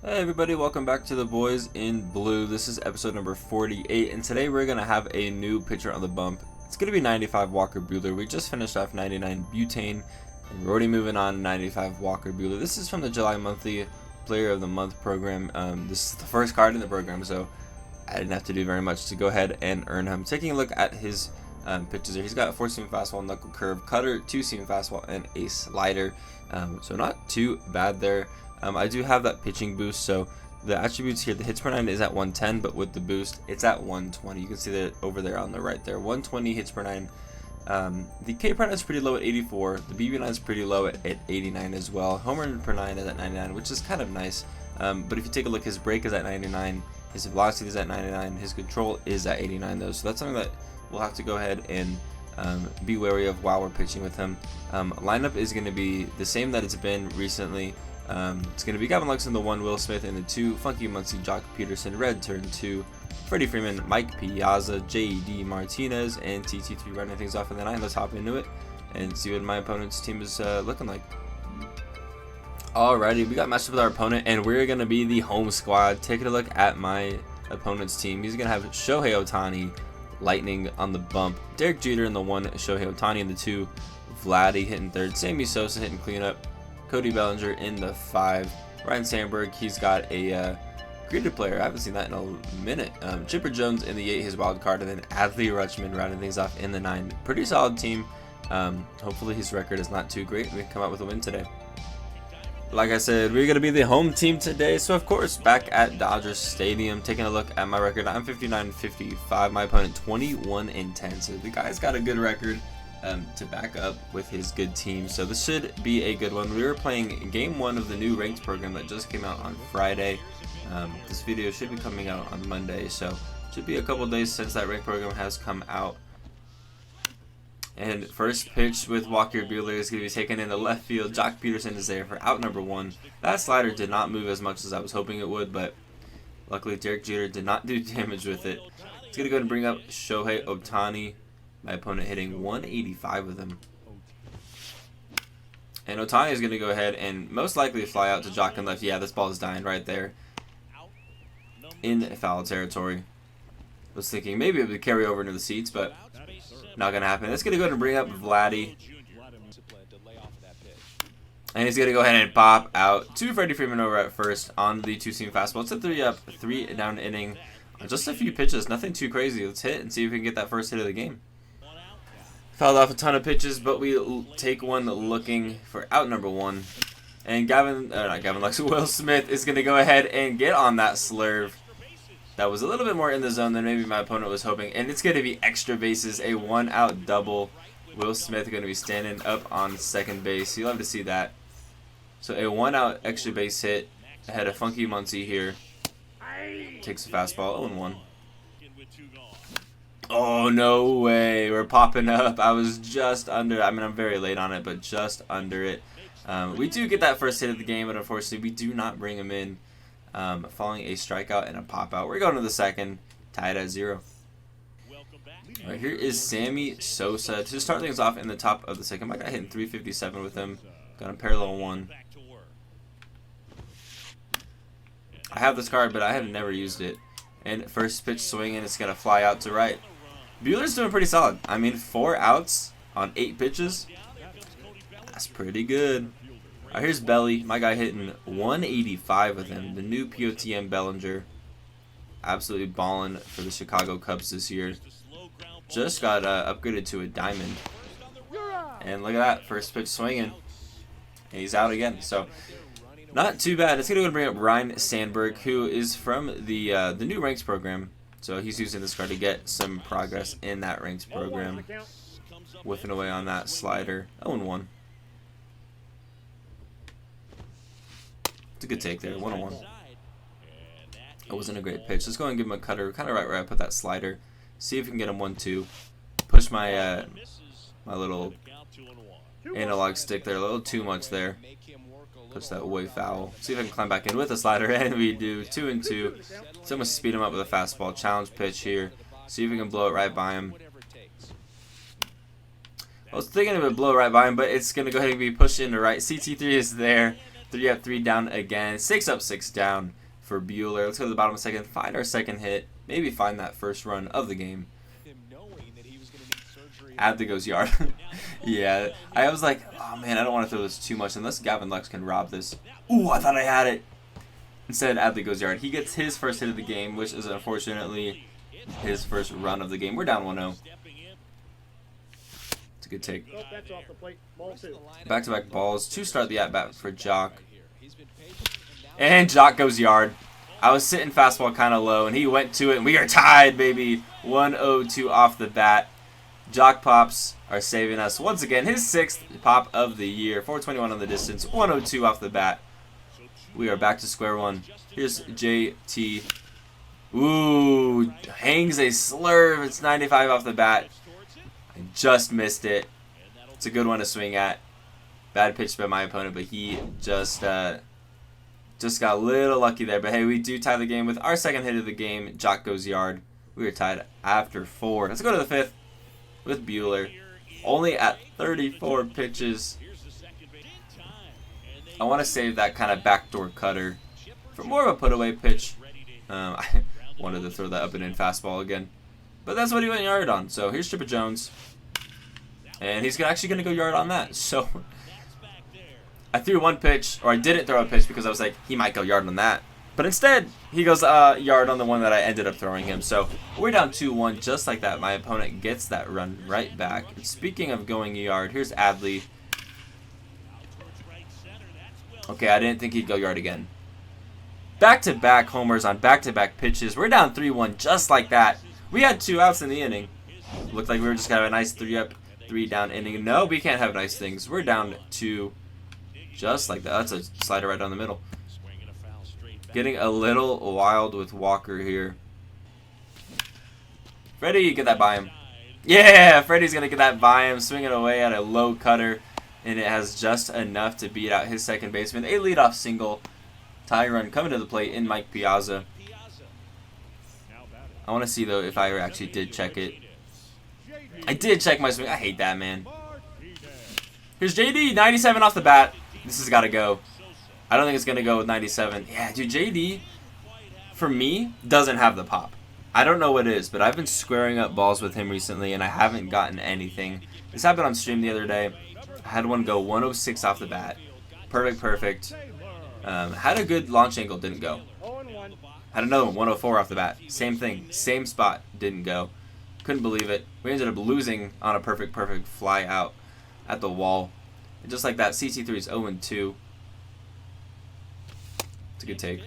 Hey everybody, welcome back to the Boys in Blue. This is episode number 48, and today we're going to have a new pitcher on the bump. It's going to be 95 Walker Buehler. We just finished off 99 Butane, and we're already moving on to 95 Walker Buehler. This is from the July Monthly Player of the Month program. This is the first card in the program, so I didn't have to do very much to go ahead and earn him. Taking a look at his pitches here, he's got a 4-seam fastball, knuckle curve, cutter, 2-seam fastball, and a slider. So not too bad there. I do have that pitching boost, so the attributes here, the hits per 9 is at 110, but with the boost, it's at 120. You can see that over there on the right there, 120 hits per 9. The K per 9 is pretty low at 84. The BB9 is pretty low at 89 as well. Home run per 9 is at 99, which is kind of nice. But if you take a look, his break is at 99, his velocity is at 99, his control is at 89 though. So that's something that we'll have to go ahead and be wary of while we're pitching with him. Lineup is going to be the same that it's been recently. It's going to be Gavin Lux in the 1, Will Smith in the 2, Funky Muncie, Jock Peterson, Red turn 2, Freddie Freeman, Mike Piazza, J.D. Martinez, and TT3 running things off in the 9. Let's hop into it and see what my opponent's team is looking like. Alrighty, we got matched up with our opponent, and we're going to be the home squad. Taking a look at my opponent's team, he's going to have Shohei Ohtani, Lightning on the bump, Derek Jeter in the 1, Shohei Ohtani in the 2, Vladdy hitting 3rd, Sammy Sosa hitting cleanup, Cody Bellinger in the 5, Ryan Sandberg, he's got a graded player, I haven't seen that in a minute, Chipper Jones in the 8, his wild card, and then Adley Rutschman rounding things off in the 9. Pretty solid team. Hopefully his record is not too great and we can come out with a win today. Like I said, we're going to be the home team today, so of course, back at Dodger Stadium, taking a look at my record, I'm 59-55, my opponent 21-10, so the guy's got a good record to back up with his good team, so this should be a good one. We were playing game 1 of the new ranked program that just came out on Friday. This video should be coming out on Monday, so it should be a couple days since that ranked program has come out. And first pitch with Walker Buehler is going to be taken in the left field. Jock Peterson is there for out number 1. That slider did not move as much as I was hoping it would, but luckily Derek Jeter did not do damage with it. It's going to go ahead and bring up Shohei Ohtani. My opponent hitting 185 with him. And Ohtani is going to go ahead and most likely fly out to Jock and left. Yeah, this ball is dying right there in foul territory. Was thinking maybe it would carry over into the seats, but not going to happen. It's going to go ahead and bring up Vladdy. And he's going to go ahead and pop out to Freddie Freeman over at first on the 2-seam fastball. It's a 3-up, 3-down inning. Just a few pitches, nothing too crazy. Let's hit and see if we can get that first hit of the game. Fouled off a ton of pitches, but we take one looking for out number 1. And Will Smith is going to go ahead and get on that slurve. That was a little bit more in the zone than maybe my opponent was hoping. And it's going to be extra bases, a 1-out double. Will Smith going to be standing up on second base. You'll have to see that. So a 1-out extra base hit ahead of Funky Muncie here. Takes a fastball, 0-1. Oh, no way. We're popping up. I was just under. I mean, I'm very late on it, but just under it. We do get that first hit of the game, but unfortunately, we do not bring him in. Following a strikeout and a pop-out. We're going to the second, tied at 0. All right, here is Sammy Sosa to start things off in the top of the second. My guy hitting 357 with him. Got a parallel 1. I have this card, but I have never used it. And first pitch swinging, it's going to fly out to right. Buehler's doing pretty solid. I mean, 4 outs on 8 pitches. That's pretty good. All right, here's Belly. My guy hitting 185 with him. The new POTM Bellinger. Absolutely balling for the Chicago Cubs this year. Just got upgraded to a diamond. And look at that. First pitch swinging. And he's out again. So, not too bad. It's going to bring up Ryan Sandberg, who is from the new ranks program. So he's using this card to get some progress in that ranks program. Whiffing away on that slider. 0-1. It's a good take there. 1-1. It wasn't a great pitch. Let's go and give him a cutter, kind of right where I put that slider. See if we can get him 1-2. Push my my little analog stick there a little too much there. Push that way foul. See if I can climb back in with a slider, and we do 2-2. Let's almost speed him up with a fastball. Challenge pitch here. See if we can blow it right by him. I was thinking of it blow right by him, but it's going to go ahead and be pushed into right. CT3 is there 3 up, 3 down again. 6 up, 6 down for Buehler. Let's go to the bottom of the second. Find our second hit. Maybe find that first run of the game. Adley goes yard. Yeah, I was like, oh man, I don't want to throw this too much unless Gavin Lux can rob this. Ooh, I thought I had it. Instead, Adley goes yard. He gets his first hit of the game, which is unfortunately his first run of the game. We're down 1-0. It's a good take. Back-to-back balls to start the at-bat for Jock. And Jock goes yard. I was sitting fastball kind of low, and he went to it, and we are tied, baby. 1-0-2 off the bat. Jock pops are saving us once again. His 6th pop of the year. 421 on the distance. 102 off the bat. We are back to square one. Here's JT. Ooh, hangs a slurve. It's 95 off the bat. I just missed it. It's a good one to swing at. Bad pitch by my opponent, but he just got a little lucky there. But hey, we do tie the game with our second hit of the game. Jock goes yard. We are tied after 4. Let's go to the 5th with Buehler. Only at 34 pitches. I want to save that kind of backdoor cutter for more of a put-away pitch. I wanted to throw that up and in fastball again. But that's what he went yard on. So here's Chipper Jones. And he's actually going to go yard on that. So I threw one pitch, or I didn't throw a pitch because I was like, he might go yard on that. But instead, he goes yard on the one that I ended up throwing him. So we're down 2-1 just like that. My opponent gets that run right back. And speaking of going yard, here's Adley. Okay, I didn't think he'd go yard again. Back-to-back homers on back-to-back pitches. We're down 3-1 just like that. We had 2 outs in the inning. Looked like we were just going to have a nice 3-up, 3-down inning. No, we can't have nice things. We're down 2 just like that. That's a slider right down the middle. Getting a little wild with Walker here. Freddie, get that by him. Yeah, Freddie's going to get that by him. Swinging away at a low cutter. And it has just enough to beat out his second baseman. A leadoff single. Tie run coming to the plate in Mike Piazza. I want to see, though, if I actually did check it. I did check my swing. I hate that, man. Here's JD, 97 off the bat. This has got to go. I don't think it's going to go with 97. Yeah, dude, JD, for me, doesn't have the pop. I don't know what it is, but I've been squaring up balls with him recently, and I haven't gotten anything. This happened on stream the other day. I had one go 106 off the bat. Perfect. Had a good launch angle, didn't go. Had another one, 104 off the bat. Same thing, same spot, didn't go. Couldn't believe it. We ended up losing on a perfect fly out at the wall. And just like that, CT3 is 0-2. It's a good take.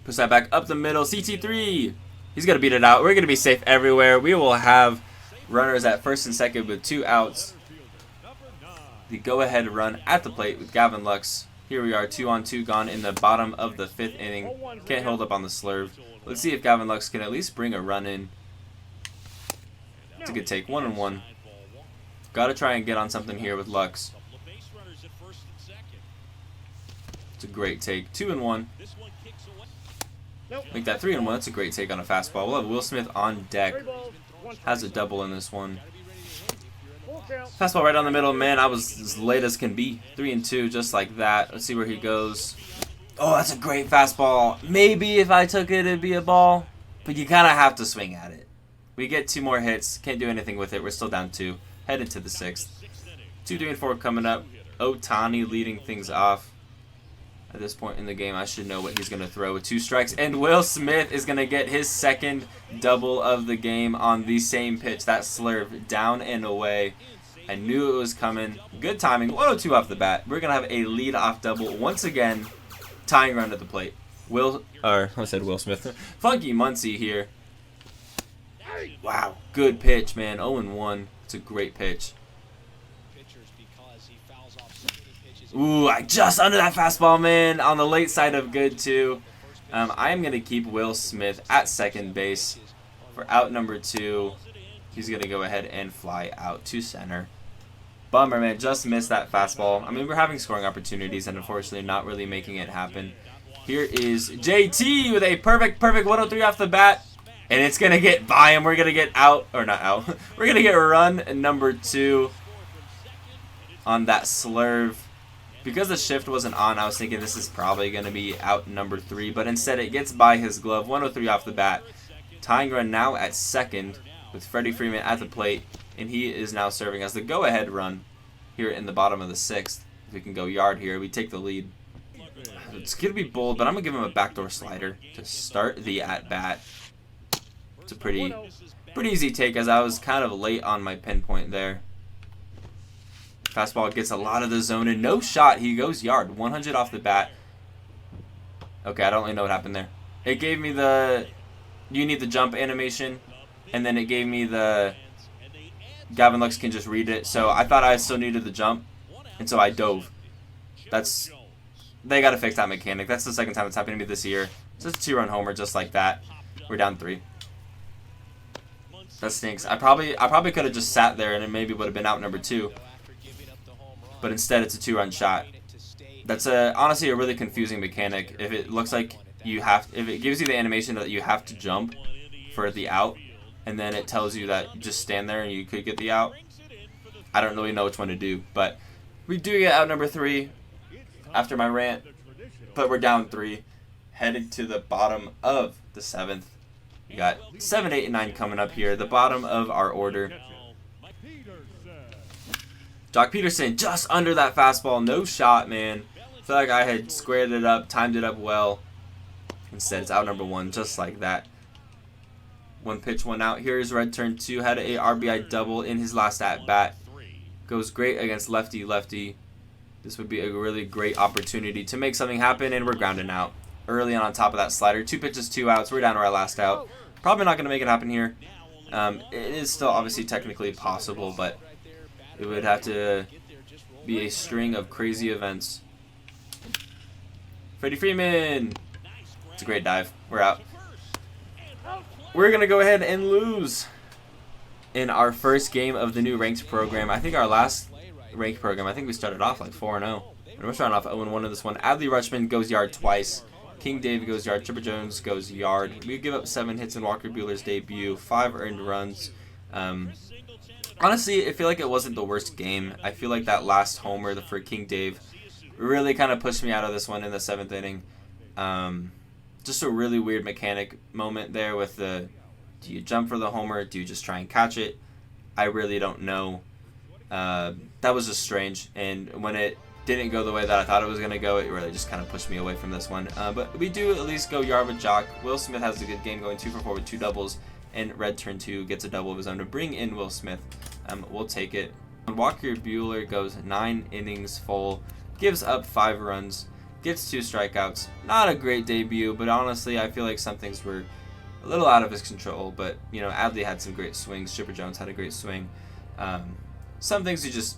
Push that back up the middle. CT3. He's going to beat it out. We're going to be safe everywhere. We will have runners at first and second with 2 outs. The go-ahead run at the plate with Gavin Lux. Here we are, 2-on-2 gone in the bottom of the 5th inning. Can't hold up on the slurve. Let's see if Gavin Lux can at least bring a run in. It's a good take. 1-1. Got to try and get on something here with Lux. It's a great take. 2-1. Make that 3-1. That's a great take on a fastball. We'll have Will Smith on deck. Has a double in this one. Fastball right down the middle. Man, I was as late as can be. 3-2, just like that. Let's see where he goes. Oh, that's a great fastball. Maybe if I took it, it'd be a ball. But you kind of have to swing at it. We get 2 more hits. Can't do anything with it. We're still down 2. Headed to the 6th. 2, 3, and 4 coming up. Ohtani leading things off. At this point in the game, I should know what he's going to throw with 2 strikes. And Will Smith is going to get his second double of the game on the same pitch. That slurve down and away. I knew it was coming. Good timing. 102 off the bat. We're going to have a lead-off double once again. Tying run at the plate. I said Will Smith. Funky Muncie here. Wow. Good pitch, man. 0-1. It's a great pitch. Ooh, I just under that fastball, man. On the late side of good, too. I'm going to keep Will Smith at second base for out number 2. He's going to go ahead and fly out to center. Bummer, man. Just missed that fastball. I mean, we're having scoring opportunities and unfortunately not really making it happen. Here is JT with a perfect 103 off the bat. And it's going to get by him. We're going to get out. Or not out. We're going to get run number 2 on that slurve. Because the shift wasn't on, I was thinking this is probably going to be out number 3. But instead, it gets by his glove. 103 off the bat. Tying run now at second with Freddie Freeman at the plate. And he is now serving as the go-ahead run here in the bottom of the 6th. If we can go yard here, we take the lead. It's going to be bold, but I'm going to give him a backdoor slider to start the at-bat. It's a pretty easy take as I was kind of late on my pinpoint there. Fastball gets a lot of the zone and no shot. He goes yard. 100 off the bat. Okay, I don't really know what happened there. It gave me the you need the jump animation, and then it gave me the Gavin Lux can just read it. So I thought I still needed the jump, and so I dove. They got to fix that mechanic. That's the second time it's happened to me this year. It's just a 2-run homer just like that. We're down 3. That stinks. I probably could have just sat there and it maybe would have been out number 2. But instead it's a 2-run shot. That's honestly a really confusing mechanic. If it looks like if it gives you the animation that you have to jump for the out, and then it tells you that just stand there and you could get the out, I don't really know which one to do. But we do get out number 3 after my rant, but we're down 3, headed to the bottom of the 7th. We got 7, 8, and 9 coming up here, the bottom of our order. Jock Peterson just under that fastball, no shot, man. I feel like I had squared it up, timed it up well. Instead, it's out number 1, just like that. 1 pitch, 1 out. Here's Red turn 2, had a RBI double in his last at bat. Goes great against lefty. This would be a really great opportunity to make something happen, and we're grounding out early on top of that slider. 2 pitches, 2 outs. We're down to our last out. Probably not going to make it happen here. It is still obviously technically possible, but it would have to be a string of crazy events. Freddie Freeman. It's a great dive. We're out. We're going to go ahead and lose in our first game of the new ranked program. I think our last ranked program, I think we started off like 4-0. And we're starting off 0-1 in this one. Adley Rutschman goes yard twice. King Dave goes yard. Chipper Jones goes yard. We give up 7 hits in Walker Buehler's debut. 5 earned runs. Honestly, I feel like it wasn't the worst game. I feel like that last homer for King Dave really kind of pushed me out of this one in the 7th inning. Just a really weird mechanic moment there with the, do you jump for the homer? Do you just try and catch it? I really don't know. That was just strange. And when it didn't go the way that I thought it was going to go, it really just kind of pushed me away from this one. But we do at least go yard with Jock. Will Smith has a good game going 2 for 4 with 2 doubles. And Red turn 2 gets a double of his own to bring in Will Smith. We'll take it. Walker Buehler goes 9 innings full. Gives up 5 runs. Gets 2 strikeouts. Not a great debut, but honestly, I feel like some things were a little out of his control. But, you know, Adley had some great swings. Chipper Jones had a great swing. Some things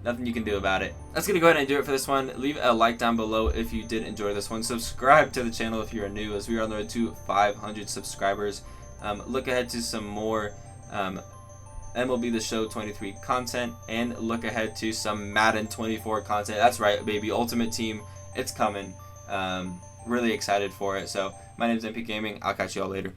nothing you can do about it. That's going to go ahead and do it for this one. Leave a like down below if you did enjoy this one. Subscribe to the channel if you are new, as we are on the road to 500 subscribers. Look ahead to some more MLB The Show 23 content, and look ahead to some Madden 24 content. That's right, baby. Ultimate Team. It's coming. Really excited for it. So, my name is MP Gaming. I'll catch you all later.